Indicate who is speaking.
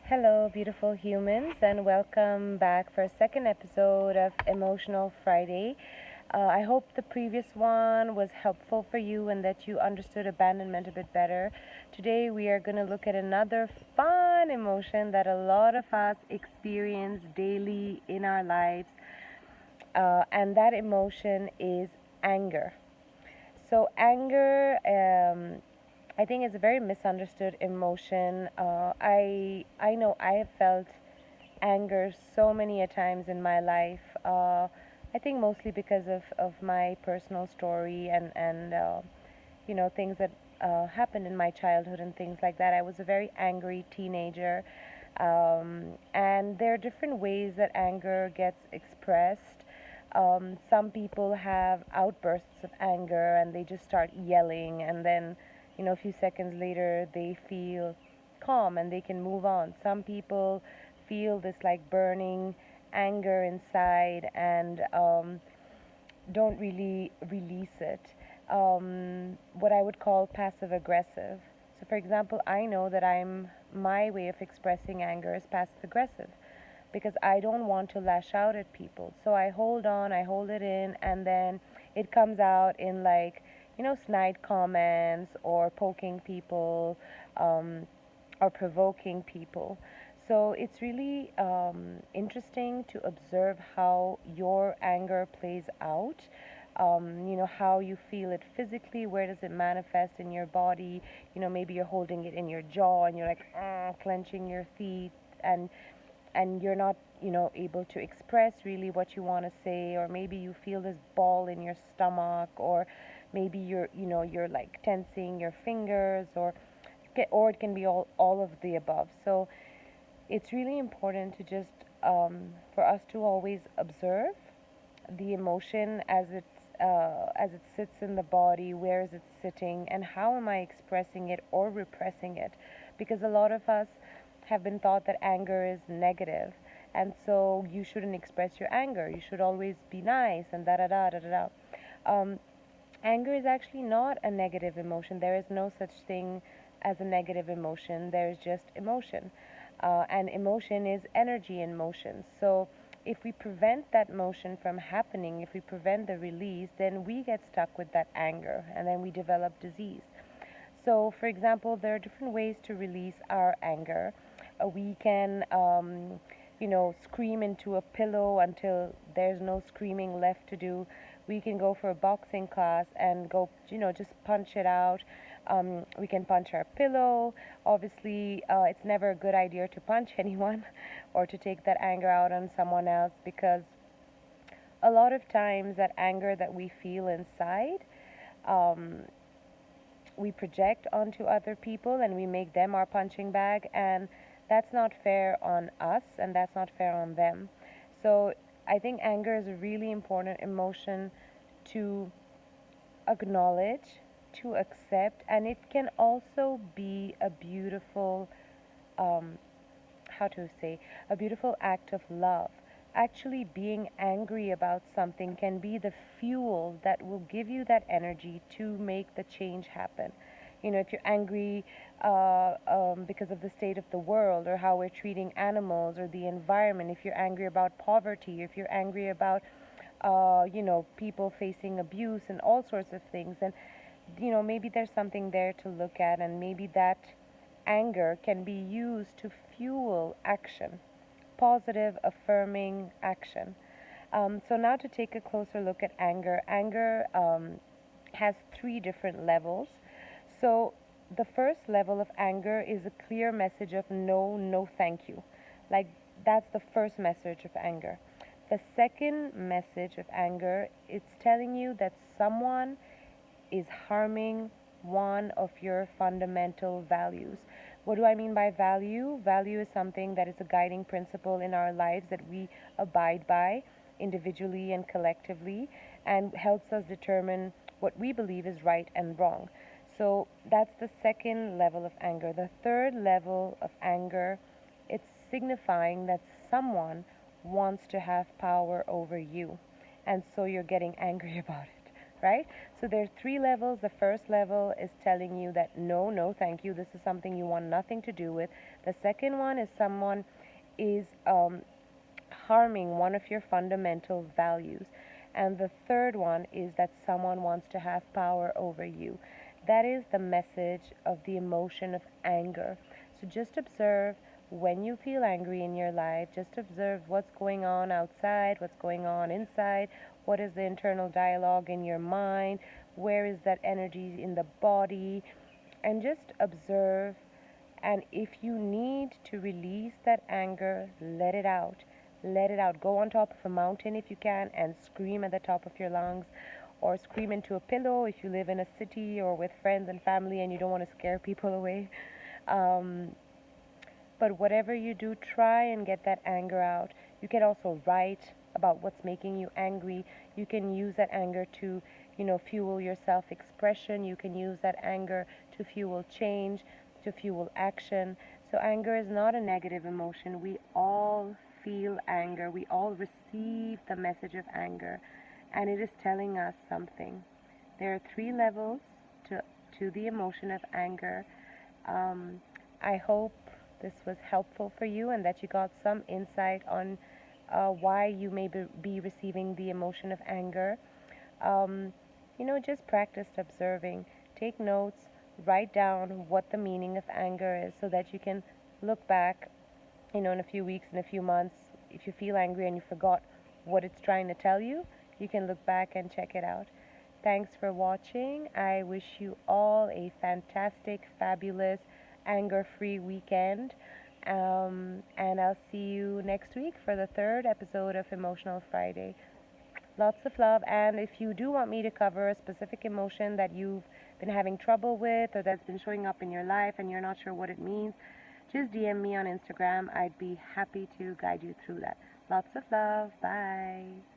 Speaker 1: Hello, beautiful humans, and welcome back for a second episode of Emotional Friday. I hope the previous one was helpful for you and that you understood abandonment a bit better. Today, we are going to look at another fun emotion that a lot of us experience daily in our lives, and that emotion is anger. So, anger, I think, is a very misunderstood emotion. I know I have felt anger so many a times in my life. I think mostly because of my personal story and things that happened in my childhood and things like that. I was a very angry teenager, and there are different ways that anger gets expressed. Some people have outbursts of anger and they just start yelling, and then, a few seconds later, they feel calm and they can move on. Some people feel this like burning anger inside and don't really release it. What I would call passive aggressive. So, for example, I know that my way of expressing anger is passive aggressive because I don't want to lash out at people. So I hold on, I hold it in, and then it comes out in like, snide comments or poking people, um, or provoking people. So it's really interesting to observe how your anger plays out. How you feel it physically, where does it manifest in your body? Maybe you're holding it in your jaw and you're like, clenching your teeth, and you're not, able to express really what you want to say, or maybe you feel this ball in your stomach, or maybe you're like tensing your fingers, or it can be all of the above. So it's really important to just for us to always observe the emotion as it sits in the body. Where is it sitting, and how am I expressing it or repressing it? Because a lot of us have been taught that anger is negative, and so you shouldn't express your anger. You should always be nice and da da da da da da. Um, Anger is actually not a negative emotion. There is no such thing as a negative emotion. There's just emotion. And emotion is energy in motion. So if we prevent that motion from happening, if we prevent the release, then we get stuck with that anger and then we develop disease. So, for example, there are different ways to release our anger. We can, scream into a pillow until there's no screaming left to do. We can go for a boxing class and go, just punch it out. We can punch our pillow. Obviously, it's never a good idea to punch anyone or to take that anger out on someone else, because a lot of times that anger that we feel inside, um, we project onto other people and we make them our punching bag, and that's not fair on us and that's not fair on them. So I think anger is a really important emotion to acknowledge, to accept, and it can also be a beautiful, um, how to say, a beautiful act of love. Actually, being angry about something can be the fuel that will give you that energy to make the change happen. If you're angry because of the state of the world or how we're treating animals or the environment, if you're angry about poverty, if you're angry about, people facing abuse and all sorts of things, then, maybe there's something there to look at, and maybe that anger can be used to fuel action, positive, affirming action. So, now to take a closer look at anger, anger has three different levels. So, the first level of anger is a clear message of no, no, thank you. Like, that's the first message of anger. The second message of anger, it's telling you that someone is harming one of your fundamental values. What do I mean by value? Value is something that is a guiding principle in our lives that we abide by individually and collectively, and helps us determine what we believe is right and wrong. So that's the second level of anger. The third level of anger, it's signifying that someone wants to have power over you, and so you're getting angry about it, right? So there are three levels. The first level is telling you that no, no, thank you. This is something you want nothing to do with. The second one is someone is harming one of your fundamental values. And the third one is that someone wants to have power over you. That is the message of the emotion of anger. So just observe when you feel angry in your life, just observe what's going on outside, what's going on inside, what is the internal dialogue in your mind, where is that energy in the body, and just observe. And if you need to release that anger, let it out. Let it out. Go on top of a mountain if you can and scream at the top of your lungs, or scream into a pillow if you live in a city or with friends and family and you don't want to scare people away. Um, but whatever you do, try and get that anger out. You can also write about what's making you angry. You can use that anger to, fuel your self expression. You can use that anger to fuel change, to fuel action. So, anger is not a negative emotion. We all feel anger, we all receive the message of anger, and it is telling us something. There are three levels to the emotion of anger. Um, I hope this was helpful for you and that you got some insight on why you may be receiving the emotion of anger. Um, just practice observing. Take notes, write down what the meaning of anger is so that you can look back, in a few weeks, in a few months. If you feel angry and you forgot what it's trying to tell you, you can look back and check it out. Thanks for watching. I wish you all a fantastic, fabulous, anger free weekend. And I'll see you next week for the third episode of Emotional Friday. Lots of love. And if you do want me to cover a specific emotion that you've been having trouble with or that's been showing up in your life and you're not sure what it means, just DM me on Instagram. I'd be happy to guide you through that. Lots of love. Bye.